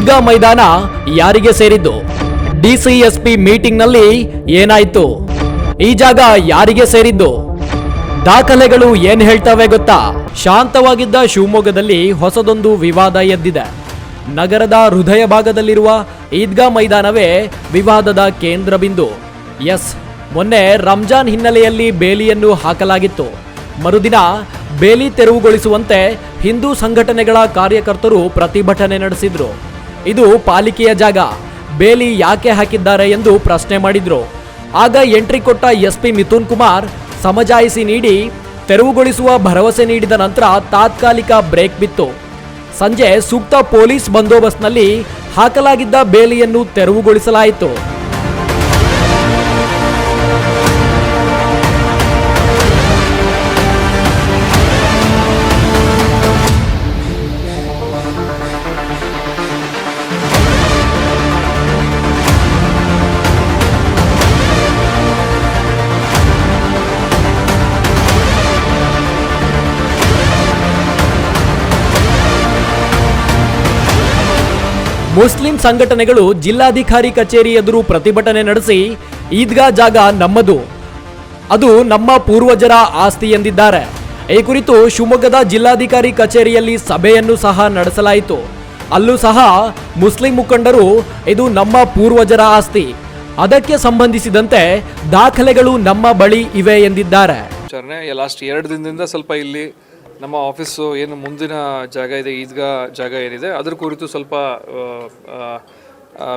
ಈದ್ಗಾ ಮೈದಾನ ಯಾರಿಗೆ ಸೇರಿದ್ದು? ಡಿಸಿಎಸ್ಪಿ ಮೀಟಿಂಗ್ನಲ್ಲಿ ಏನಾಯ್ತು? ಈ ಜಾಗ ಯಾರಿಗೆ ಸೇರಿದ್ದು? ದಾಖಲೆಗಳು ಏನ್ ಹೇಳ್ತವೆ ಗೊತ್ತಾ? ಶಾಂತವಾಗಿದ್ದ ಶಿವಮೊಗ್ಗದಲ್ಲಿ ಹೊಸದೊಂದು ವಿವಾದ ಎದ್ದಿದೆ. ನಗರದ ಹೃದಯ ಭಾಗದಲ್ಲಿರುವ ಈದ್ಗಾ ಮೈದಾನವೇ ವಿವಾದದ ಕೇಂದ್ರ ಬಿಂದು. ಎಸ್, ಮೊನ್ನೆ ರಂಜಾನ್ ಹಿನ್ನೆಲೆಯಲ್ಲಿ ಬೇಲಿಯನ್ನು ಹಾಕಲಾಗಿತ್ತು. ಮರುದಿನ ಬೇಲಿ ತೆರವುಗೊಳಿಸುವಂತೆ ಹಿಂದೂ ಸಂಘಟನೆಗಳ ಕಾರ್ಯಕರ್ತರು ಪ್ರತಿಭಟನೆ ನಡೆಸಿದ್ರು. ಇದು ಪಾಲಿಕೆಯ ಜಾಗ, ಬೇಲಿ ಯಾಕೆ ಹಾಕಿದ್ದಾರೆ ಎಂದು ಪ್ರಶ್ನೆ ಮಾಡಿದ್ರು. ಆಗ ಎಂಟ್ರಿ ಕೊಟ್ಟ ಎಸ್ಪಿ ಮಿಥುನ್ ಕುಮಾರ್ ಸಮಜಾಯಿಸಿ ನೀಡಿ ತೆರವುಗೊಳಿಸುವ ಭರವಸೆ ನೀಡಿದ ನಂತರ ತಾತ್ಕಾಲಿಕ ಬ್ರೇಕ್ ಬಿತ್ತು. ಸಂಜೆ ಸೂಕ್ತ ಪೊಲೀಸ್ ಬಂದೋಬಸ್ತ್ನಲ್ಲಿ ಹಾಕಲಾಗಿದ್ದ ಬೇಲಿಯನ್ನು ತೆರವುಗೊಳಿಸಲಾಯಿತು. ಮುಸ್ಲಿಂ ಸಂಘಟನೆಗಳು ಜಿಲ್ಲಾಧಿಕಾರಿ ಕಚೇರಿ ಎದುರು ಪ್ರತಿಭಟನೆ ನಡೆಸಿ ಈದ್ಗಾ ಜಾಗ ನಮ್ಮದು, ಅದು ನಮ್ಮ ಪೂರ್ವಜರ ಆಸ್ತಿ ಎಂದಿದ್ದಾರೆ. ಈ ಕುರಿತು ಶಿವಮೊಗ್ಗದ ಜಿಲ್ಲಾಧಿಕಾರಿ ಕಚೇರಿಯಲ್ಲಿ ಸಭೆಯನ್ನು ಸಹ ನಡೆಸಲಾಯಿತು. ಅಲ್ಲೂ ಸಹ ಮುಸ್ಲಿಂ ಮುಖಂಡರು ಇದು ನಮ್ಮ ಪೂರ್ವಜರ ಆಸ್ತಿ, ಅದಕ್ಕೆ ಸಂಬಂಧಿಸಿದಂತೆ ದಾಖಲೆಗಳು ನಮ್ಮ ಬಳಿ ಇವೆ ಎಂದಿದ್ದಾರೆ. ಲಾಸ್ಟ್ 2 ದಿನದಿಂದ ಸ್ವಲ್ಪ ಇಲ್ಲಿ ನಮ್ಮ ಆಫೀಸು ಏನು ಮುಂದಿನ ಜಾಗ ಇದೆ, ಈದ್ಗಾ ಜಾಗ ಏನಿದೆ ಅದರ ಕುರಿತು ಸ್ವಲ್ಪ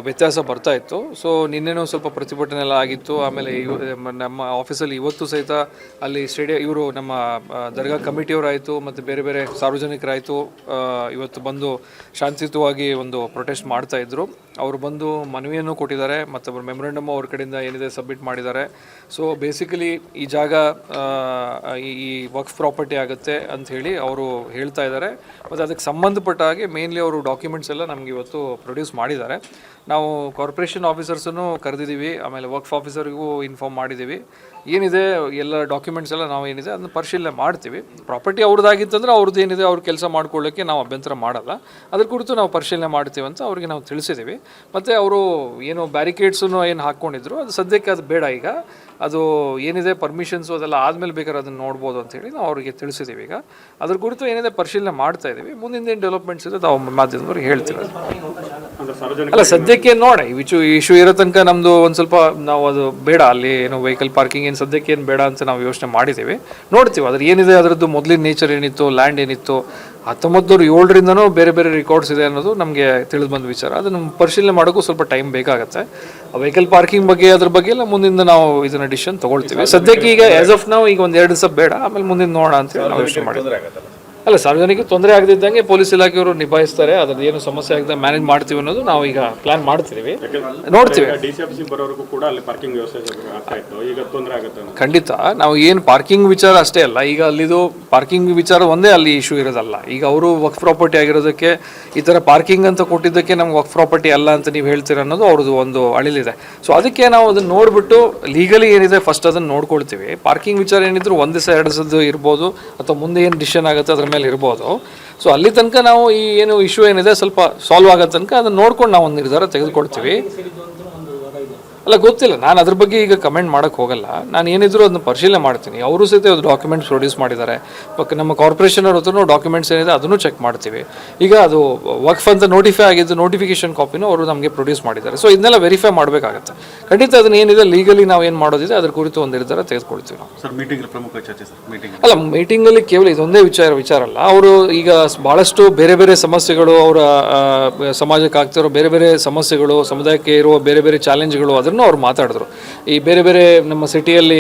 ವ್ಯತ್ಯಾಸ ಬರ್ತಾ ಇತ್ತು. ಸೊ ನಿನ್ನೆನೂ ಸ್ವಲ್ಪ ಪ್ರತಿಭಟನೆ ಎಲ್ಲ ಆಗಿತ್ತು. ಆಮೇಲೆ ನಮ್ಮ ಆಫೀಸಲ್ಲಿ ಇವತ್ತು ಸಹಿತ ಅಲ್ಲಿ ಇವರು ನಮ್ಮ ದರ್ಗಾ ಕಮಿಟಿಯವರಾಯಿತು ಮತ್ತು ಬೇರೆ ಬೇರೆ ಸಾರ್ವಜನಿಕರಾಯಿತು ಇವತ್ತು ಬಂದು ಶಾಂತಿಯುತವಾಗಿ ಒಂದು ಪ್ರೊಟೆಸ್ಟ್ ಮಾಡ್ತಾ ಇದ್ರು. ಅವರು ಬಂದು ಮನವಿಯನ್ನು ಕೊಟ್ಟಿದ್ದಾರೆ ಮತ್ತು ಮೆಮೊರಂಡಮ್ ಅವ್ರ ಕಡೆಯಿಂದ ಏನಿದೆ ಸಬ್ಮಿಟ್ ಮಾಡಿದ್ದಾರೆ. ಸೊ ಬೇಸಿಕಲಿ ಈ ಜಾಗ ಈ ವಕ್ಫ್ ಪ್ರಾಪರ್ಟಿ ಆಗುತ್ತೆ ಅಂತ ಹೇಳಿ ಅವರು ಹೇಳ್ತಾ ಇದ್ದಾರೆ. ಮತ್ತು ಅದಕ್ಕೆ ಸಂಬಂಧಪಟ್ಟ ಹಾಗೆ ಮೇನ್ಲಿ ಅವರು ಡಾಕ್ಯುಮೆಂಟ್ಸ್ ಎಲ್ಲ ನಮ್ಗೆ ಇವತ್ತು ಪ್ರೊಡ್ಯೂಸ್ ಮಾಡಿದ್ದಾರೆ. ನಾವು ಕಾರ್ಪೊರೇಷನ್ ಆಫೀಸರ್ಸನ್ನು ಕರೆದಿದ್ದೀವಿ, ಆಮೇಲೆ ವಕ್ಫ್ ಆಫೀಸರ್ಗೂ ಇನ್ಫಾರ್ಮ್ ಮಾಡಿದ್ದೀವಿ. ಏನಿದೆ ಎಲ್ಲ ಡಾಕ್ಯುಮೆಂಟ್ಸ್ ಎಲ್ಲ ನಾವು ಏನಿದೆ ಅದನ್ನು ಪರಿಶೀಲನೆ ಮಾಡ್ತೀವಿ. ಪ್ರಾಪರ್ಟಿ ಅವ್ರದ್ದಾಗಿತ್ತಂದ್ರೆ ಅವ್ರದ್ದು ಏನಿದೆ ಅವ್ರು ಕೆಲಸ ಮಾಡ್ಕೊಳ್ಳೋಕ್ಕೆ ನಾವು ಅಭ್ಯಂತರ ಮಾಡಲ್ಲ. ಅದ್ರ ಕುರಿತು ನಾವು ಪರಿಶೀಲನೆ ಮಾಡ್ತೀವಿ ಅಂತ ಅವ್ರಿಗೆ ನಾವು ತಿಳಿಸಿದ್ದೀವಿ. ಮತ್ತು ಅವರು ಏನು ಬ್ಯಾರಿಕೇಡ್ಸನ್ನು ಏನು ಹಾಕ್ಕೊಂಡಿದ್ರು ಅದು ಸದ್ಯಕ್ಕೆ ಅದು ಬೇಡ, ಈಗ ಅದು ಏನಿದೆ ಪರ್ಮಿಷನ್ಸು ಅದೆಲ್ಲ ಆದಮೇಲೆ ಬೇಕಾದ್ರೆ ಅದನ್ನು ನೋಡ್ಬೋದು ಅಂತೇಳಿ ನಾವು ಅವರಿಗೆ ತಿಳಿಸಿದ್ದೀವಿ. ಈಗ ಅದ್ರ ಕುರಿತು ಏನಿದೆ ಪರಿಶೀಲನೆ ಮಾಡ್ತಾ ಇದ್ದೀವಿ. ಮುಂದಿನ ಏನು ಡೆವಲಪ್ಮೆಂಟ್ಸ್ ಇದೆ ನಾವು ಮಾಧ್ಯಮದವ್ರಿಗೆ ಹೇಳ್ತೀವಿ. ಅಲ್ಲ ಸದ್ಯಕ್ಕೆ ನೋಡಿ ಇಶ್ಯೂ ಇರೋ ತನಕ ನಮ್ಮದು ಒಂದು ಸ್ವಲ್ಪ ನಾವು ಅದು ಬೇಡ, ಅಲ್ಲಿ ಏನು ವೆಹಿಕಲ್ ಪಾರ್ಕಿಂಗ್ ಏನು ಸದ್ಯಕ್ಕೆ ಏನು ಬೇಡ ಅಂತ ನಾವು ಯೋಚನೆ ಮಾಡಿದ್ದೀವಿ. ನೋಡ್ತೀವಿ ಅದ್ರ ಏನಿದೆ ಅದರದ್ದು ಮೊದಲಿನ ನೇಚರ್ ಏನಿತ್ತು, ಲ್ಯಾಂಡ್ ಏನಿತ್ತು, 1907ರಿಂದನೂ ಬೇರೆ ಬೇರೆ ರೆಕಾರ್ಡ್ಸ್ ಇದೆ ಅನ್ನೋದು ನಮಗೆ ತಿಳಿದು ಬಂದ ವಿಚಾರ. ಅದನ್ನು ಪರಿಶೀಲನೆ ಮಾಡೋಕ್ಕೂ ಸ್ವಲ್ಪ ಟೈಮ್ ಬೇಕಾಗುತ್ತೆ. ವೆಹಿಕಲ್ ಪಾರ್ಕಿಂಗ್ ಬಗ್ಗೆ ಅದ್ರ ಬಗ್ಗೆ ಎಲ್ಲ ಮುಂದಿನ ನಾವು ಇದನ್ನ ಡಿಸಿಷನ್ ತಗೊಳ್ತೀವಿ. ಸದ್ಯಕ್ಕೆ ಈಗ ಆಸ್ ಆಫ್ ನಾವು ಈಗ 1-2 ದಿವಸ ಬೇಡ, ಆಮೇಲೆ ಮುಂದಿನ ನೋಡೋಣ ಅಂತ ನಾವು ಯೋಚನೆ ಮಾಡಿದ್ವಿ. ಅಲ್ಲ ಸಾರ್ವಜನಿಕ ತೊಂದರೆ ಆಗದಿದ್ದಂಗೆ ಪೊಲೀಸ್ ಇಲಾಖೆಯವರು ನಿಭಾಯಿಸ್ತಾರೆ. ಅದ್ರದ್ದು ಏನು ಸಮಸ್ಯೆ ಆಗದೆ ಮ್ಯಾನೇಜ್ ಮಾಡ್ತೀವಿ ಅನ್ನೋದು ನಾವು ಈಗ ಪ್ಲಾನ್ ಮಾಡ್ತಿದ್ದೀವಿ, ನೋಡ್ತೀವಿ. ಖಂಡಿತ ನಾವು ಏನು ಪಾರ್ಕಿಂಗ್ ವಿಚಾರ ಅಷ್ಟೇ ಅಲ್ಲ, ಈಗ ಅಲ್ಲಿದು ಪಾರ್ಕಿಂಗ್ ವಿಚಾರ ಒಂದೇ ಅಲ್ಲಿ ಇಶ್ಯೂ ಇರೋದಲ್ಲ. ಈಗ ಅವರು ವಕ್ಫ್ ಪ್ರಾಪರ್ಟಿ ಆಗಿರೋದಕ್ಕೆ ಈ ಥರ ಪಾರ್ಕಿಂಗ್ ಅಂತ ಕೊಟ್ಟಿದ್ದಕ್ಕೆ ನಮ್ಗೆ ವಕ್ಫ್ ಪ್ರಾಪರ್ಟಿ ಅಲ್ಲ ಅಂತ ನೀವು ಹೇಳ್ತೀರ ಅನ್ನೋದು ಅವ್ರದ್ದು ಒಂದು ಅಳಿಲಿದೆ. ಸೊ ಅದಕ್ಕೆ ನಾವು ಅದನ್ನು ನೋಡ್ಬಿಟ್ಟು ಲೀಗಲಿ ಏನಿದೆ ಫಸ್ಟ್ ಅದನ್ನು ನೋಡ್ಕೊಳ್ತೀವಿ. ಪಾರ್ಕಿಂಗ್ ವಿಚಾರ ಏನಿದ್ರು 1 ದಿವಸ 2 ದಿವಸದ್ದು ಇರ್ಬೋದು, ಅಥವಾ ಮುಂದೆ ಏನು ಡಿಸಿಷನ್ ಆಗುತ್ತೆ ಅದ್ರ ಮೇಲೆ ಇರ್ಬೋದು. ಸೊ ಅಲ್ಲಿ ತನಕ ನಾವು ಈ ಏನು ಇಶ್ಯೂ ಏನಿದೆ ಸ್ವಲ್ಪ ಸಾಲ್ವ್ ಆಗೋ ತನಕ ಅದನ್ನು ನೋಡ್ಕೊಂಡು ನಾವು ಒಂದು ನಿರ್ಧಾರ ತೆಗೆದುಕೊಳ್ತೀವಿ. ಅಲ್ಲ ಗೊತ್ತಿಲ್ಲ, ನಾನು ಅದ್ರ ಬಗ್ಗೆ ಈಗ ಕಮೆಂಟ್ ಮಾಡೋಕ್ಕೆ ಹೋಗಲ್ಲ. ನಾನು ಏನಿದ್ರು ಅದನ್ನ ಪರಿಶೀಲನೆ ಮಾಡ್ತೀನಿ. ಅವರು ಸಹಿತ ಅದು ಡಾಕ್ಯುಮೆಂಟ್ಸ್ ಪ್ರೊಡ್ಯೂಸ್ ಮಾಡಿದ್ದಾರೆ. ನಮ್ಮ ಕಾರ್ಪೊರೇಷನ್ ಅವ್ರ ಹತ್ರನೂ ಡಾಕ್ಯುಮೆಂಟ್ಸ್ ಏನಿದೆ ಅದನ್ನು ಚೆಕ್ ಮಾಡ್ತೀವಿ. ಈಗ ಅದು ವಕ್ಫ್ ಅಂತ ನೋಟಿಫೈ ಆಗಿದ್ದು ನೋಟಿಫಿಕೇಶನ್ ಕಾಪಿನೂ ಅವರು ನಮಗೆ ಪ್ರೊಡ್ಯೂಸ್ ಮಾಡಿದ್ದಾರೆ. ಸೊ ಇದನ್ನೆಲ್ಲ ವೆರಿಫೈ ಮಾಡಬೇಕಾಗತ್ತೆ. ಖಂಡಿತ ಅದನ್ನ ಏನಿದೆ ಲೀಗಲಿ ನಾವು ಏನು ಮಾಡೋದಿದೆ ಅದ್ರ ಕುರಿತು ಒಂದು ನಿರ್ಧಾರ ತೆಗೆದುಕೊಳ್ತೀವಿ ನಾವು. ಅಲ್ಲ ಮೀಟಿಂಗಲ್ಲಿ ಕೇವಲ ಇದೊಂದೇ ವಿಚಾರ ಅಲ್ಲ. ಅವರು ಈಗ ಭಾಳಷ್ಟು ಬೇರೆ ಬೇರೆ ಸಮಸ್ಯೆಗಳು, ಅವರ ಸಮಾಜಕ್ಕೆ ಆಗ್ತಿರೋ ಬೇರೆ ಬೇರೆ ಸಮಸ್ಯೆಗಳು, ಸಮುದಾಯಕ್ಕೆ ಇರುವ ಬೇರೆ ಬೇರೆ ಚಾಲೆಂಜ್ಗಳು ಅದನ್ನು ಅವ್ರು ಮಾತಾಡಿದ್ರು. ಈ ಬೇರೆ ಬೇರೆ ನಮ್ಮ ಸಿಟಿಯಲ್ಲಿ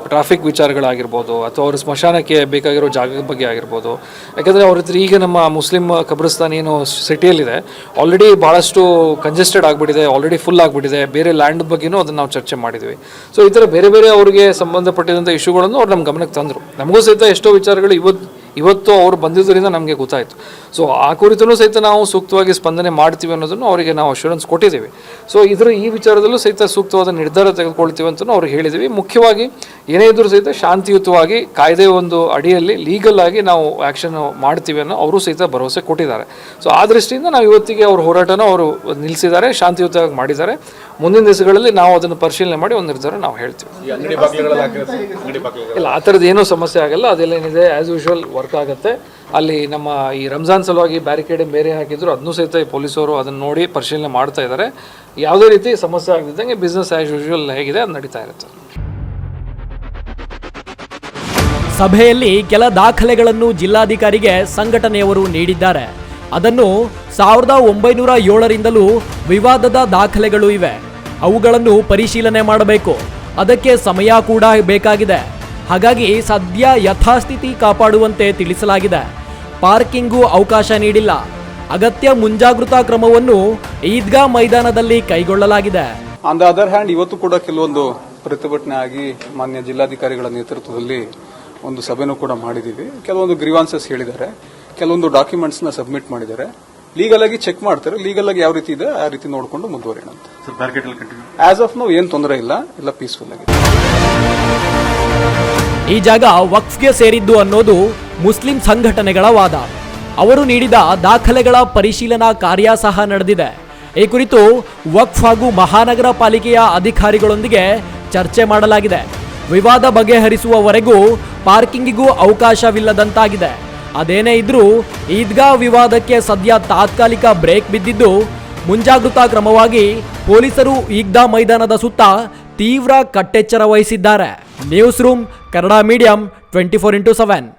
ಟ್ರಾಫಿಕ್ ವಿಚಾರಗಳಾಗಿರ್ಬೋದು, ಅಥವಾ ಅವ್ರ ಸ್ಮಶಾನಕ್ಕೆ ಬೇಕಾಗಿರೋ ಜಾಗದ ಬಗ್ಗೆ ಆಗಿರ್ಬೋದು. ಯಾಕಂದರೆ ಅವ್ರ ಹತ್ರ ಈಗ ನಮ್ಮ ಮುಸ್ಲಿಂ ಕಬ್ರಿಸ್ತಾನ್ ಏನು ಸಿಟಿಯಲ್ಲಿದೆ ಆಲ್ರೆಡಿ ಭಾಳಷ್ಟು ಕಂಜೆಸ್ಟೆಡ್ ಆಗಿಬಿಟ್ಟಿದೆ, ಆಲ್ರೆಡಿ ಫುಲ್ ಆಗಿಬಿಟ್ಟಿದೆ. ಬೇರೆ ಲ್ಯಾಂಡ್ ಬಗ್ಗೆನೂ ಅದನ್ನು ನಾವು ಚರ್ಚೆ ಮಾಡಿದ್ವಿ. ಸೊ ಈ ಥರ ಬೇರೆ ಬೇರೆ ಅವ್ರಿಗೆ ಸಂಬಂಧಪಟ್ಟಿದಂಥ ಇಶ್ಯೂಗಳನ್ನು ಅವ್ರು ನಮ್ಮ ಗಮನಕ್ಕೆ ತಂದರು. ನಮಗೂ ಸಹಿತ ಎಷ್ಟೋ ವಿಚಾರಗಳು ಇವತ್ತು ಅವ್ರು ಬಂದಿದ್ದರಿಂದ ನಮಗೆ ಗೊತ್ತಾಯಿತು. ಸೊ ಆ ಕುರಿತೂ ಸಹಿತ ನಾವು ಸೂಕ್ತವಾಗಿ ಸ್ಪಂದನೆ ಮಾಡ್ತೀವಿ ಅನ್ನೋದನ್ನು ಅವರಿಗೆ ನಾವು ಅಶ್ಯೂರೆನ್ಸ್ ಕೊಟ್ಟಿದ್ದೀವಿ. ಸೊ ಈ ವಿಚಾರದಲ್ಲೂ ಸಹಿತ ಸೂಕ್ತವಾದ ನಿರ್ಧಾರ ತೆಗೆದುಕೊಳ್ತೀವಿ ಅಂತ ಅವ್ರಿಗೆ ಹೇಳಿದ್ದೀವಿ. ಮುಖ್ಯವಾಗಿ ಏನೇ ಇದ್ರೂ ಸಹಿತ ಶಾಂತಿಯುತವಾಗಿ ಕಾಯ್ದೆ ಒಂದು ಅಡಿಯಲ್ಲಿ ಲೀಗಲ್ ಆಗಿ ನಾವು ಆ್ಯಕ್ಷನ್ ಮಾಡ್ತೀವಿ ಅನ್ನೋ ಅವರು ಸಹಿತ ಭರವಸೆ ಕೊಟ್ಟಿದ್ದಾರೆ. ಸೊ ಆ ದೃಷ್ಟಿಯಿಂದ ನಾವು ಇವತ್ತಿಗೆ ಅವ್ರ ಹೋರಾಟನ ಅವರು ನಿಲ್ಲಿಸಿದ್ದಾರೆ, ಶಾಂತಿಯುತವಾಗಿ ಮಾಡಿದ್ದಾರೆ. ಮುಂದಿನ ದಿವಸಗಳಲ್ಲಿ ನಾವು ಅದನ್ನು ಪರಿಶೀಲನೆ ಮಾಡಿ ಒಂದು ನಿರ್ಧಾರ ನಾವು ಹೇಳ್ತೀವಿ. ಇಲ್ಲ, ಆ ಥರದ್ದು ಏನೂ ಸಮಸ್ಯೆ ಆಗಲ್ಲ. ಅದೆಲ್ಲ ಏನಿದೆ ಆ್ಯಸ್ ಯೂಶುವಲ್ ವರ್ಕ್ ಆಗುತ್ತೆ. ಅಲ್ಲಿ ನಮ್ಮ ಈ ರಂಜಾನ್ ಸಲುವಾಗಿ ಬ್ಯಾರಿಕೇಡ್ ಬೇರೆ ಹಾಕಿದ್ರು, ಅದನ್ನೂ ಸಹಿತ ಪೊಲೀಸರು ಅದನ್ನು ನೋಡಿ ಪರಿಶೀಲನೆ ಮಾಡ್ತಾ ಇದ್ದಾರೆ. ಯಾವುದೇ ರೀತಿ ಸಮಸ್ಯೆ ಆಗದಿದ್ದಂಗೆ ಬಿಸ್ನೆಸ್ ಆ್ಯಸ್ ಯೂಶುವಲ್ ಹೇಗಿದೆ ಅದು ನಡೀತಾ ಇರುತ್ತೆ. ಸಭೆಯಲ್ಲಿ ಕೆಲ ದಾಖಲೆಗಳನ್ನು ಜಿಲ್ಲಾಧಿಕಾರಿಗೆ ಸಂಘಟನೆಯವರು ನೀಡಿದ್ದಾರೆ. ಅದನ್ನು 1907ರಿಂದಲೂ ವಿವಾದದ ದಾಖಲೆಗಳು ಇವೆ. ಅವುಗಳನ್ನು ಪರಿಶೀಲನೆ ಮಾಡಬೇಕು. ಅದಕ್ಕೆ ಸಮಯ ಕೂಡ ಬೇಕಾಗಿದೆ. ಹಾಗಾಗಿ ಸದ್ಯ ಯಥಾಸ್ಥಿತಿ ಕಾಪಾಡುವಂತೆ ತಿಳಿಸಲಾಗಿದೆ. ಪಾರ್ಕಿಂಗೂ ಅವಕಾಶ ನೀಡಿಲ್ಲ. ಅಗತ್ಯ ಮುಂಜಾಗೃತಾ ಕ್ರಮವನ್ನು ಈದ್ಗಾ ಮೈದಾನದಲ್ಲಿ ಕೈಗೊಳ್ಳಲಾಗಿದೆ. ಆನ್ ದ ಅದರ್ ಹ್ಯಾಂಡ್ ಇವತ್ತು ಕೂಡ ಕೆಲವೊಂದು ಪ್ರತಿಭಟನೆ ಆಗಿ ಮಾನ್ಯ ಜಿಲ್ಲಾಧಿಕಾರಿಗಳ ನೇತೃತ್ವದಲ್ಲಿ ಒಂದು ಸಭೆನೂ ಕೂಡ ಮಾಡಿದ್ದೀವಿ. ಕೆಲವೊಂದು ಗ್ರೀವಾನ್ಸಸ್ ಹೇಳಿದ್ದಾರೆ, ಕೆಲವೊಂದು ಡಾಕ್ಯುಮೆಂಟ್ಸ್ನ ಸಬ್ಮಿಟ್ ಮಾಡಿದ್ದಾರೆ. ಲೀಗಲ್ ಆಗಿ ಚೆಕ್ ಮಾಡ್ತಾರೆ. ಲೀಗಲ್ ಆಗಿ ಯಾವ ರೀತಿ ಇದೆ ಆ ರೀತಿ ನೋಡಿಕೊಂಡು ಮುಂದುವರಿಯೋಣ ಅಂತ. ಆಸ್ ಆಫ್ ನೌ ಏನು ತೊಂದರೆ ಇಲ್ಲ, ಎಲ್ಲ ಪೀಸ್ಫುಲ್ ಆಗಿದೆ. ಈ ಜಾಗ ವಕ್ಫ್ಗೆ ಸೇರಿದ್ದು ಅನ್ನೋದು ಮುಸ್ಲಿಂ ಸಂಘಟನೆಗಳ ವಾದ. ಅವರು ನೀಡಿದ ದಾಖಲೆಗಳ ಪರಿಶೀಲನಾ ಕಾರ್ಯ ಸಹ ನಡೆದಿದೆ. ಈ ಕುರಿತು ವಕ್ಫ್ ಹಾಗೂ ಮಹಾನಗರ ಪಾಲಿಕೆಯ ಅಧಿಕಾರಿಗಳೊಂದಿಗೆ ಚರ್ಚೆ ಮಾಡಲಾಗಿದೆ. ವಿವಾದ ಬಗೆಹರಿಸುವವರೆಗೂ ಪಾರ್ಕಿಂಗಿಗೂ ಅವಕಾಶವಿಲ್ಲದಂತಾಗಿದೆ. ಅದೇನೇ ಇದ್ರೂ ಈದ್ಗಾ ವಿವಾದಕ್ಕೆ ಸದ್ಯ ತಾತ್ಕಾಲಿಕ ಬ್ರೇಕ್ ಬಿದ್ದಿದ್ದು, ಮುಂಜಾಗೃತಾ ಕ್ರಮವಾಗಿ ಪೊಲೀಸರು ಈದ್ಗಾ ಮೈದಾನದ ಸುತ್ತ ತೀವ್ರ ಕಟ್ಟೆಚ್ಚರ ವಹಿಸಿದ್ದಾರೆ. News room, Kannada medium 24x7.